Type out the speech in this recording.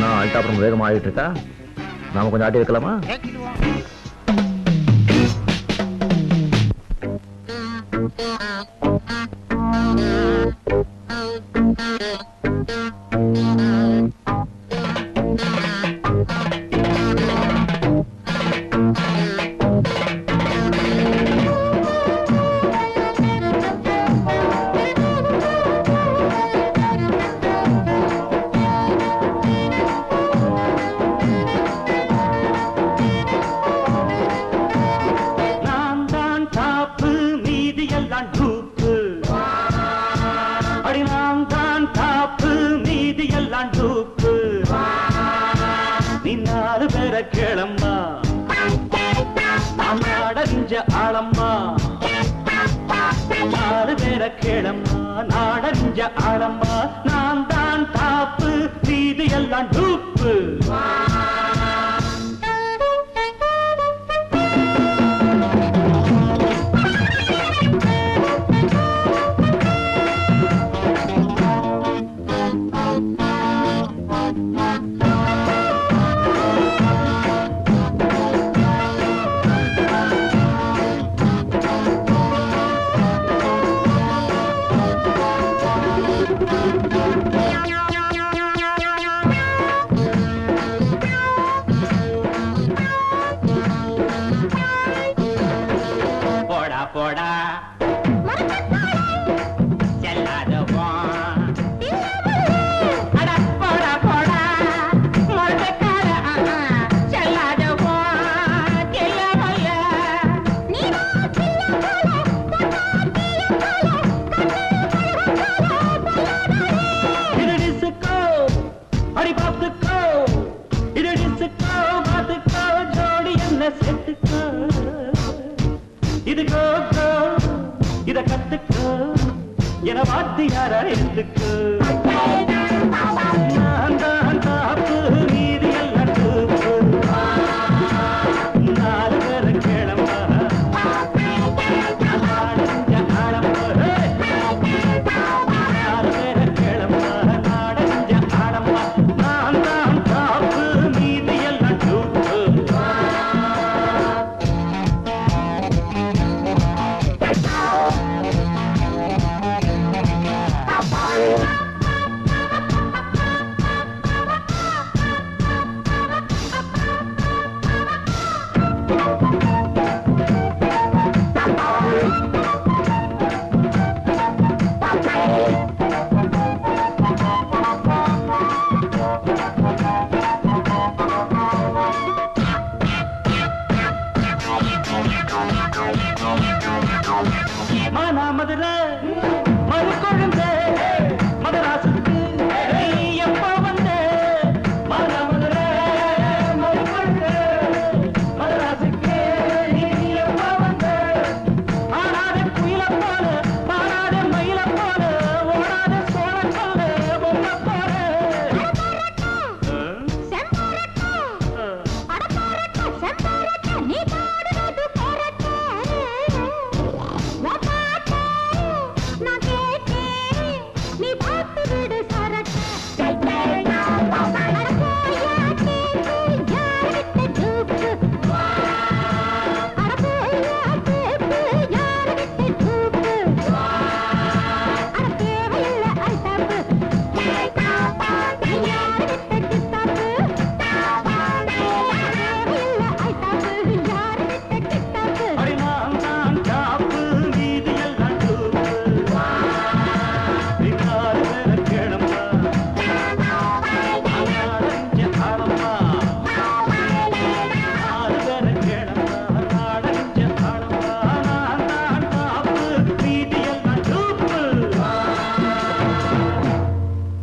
என்ன ஆல்ட்டா அப்புறம் வேகமாக ஆகிட்டு இருக்கா? நாம கொஞ்சம் ஆட்டி வைக்கலாமா? ஆளம்மா 4 பேரை கேளம்மா நாடஞ்ச ஆளம்மா நான் தான் டாப்பு மீதி எல்லாம் டூப்பு போடா செல்லாதவா அட போடா போடா மொரட்டக்கார செல்லாதவா கில்லவையா நீடா கில்லவையா இது டிஸ்கோ அடி பாத்துக்கோ இது டிஸ்கோ பாத்துக்கோ ஜோடி என்ன செட்டுக்கோ இது கத்துக்கோ இத கத்துக்கோ என வாத்தியாரே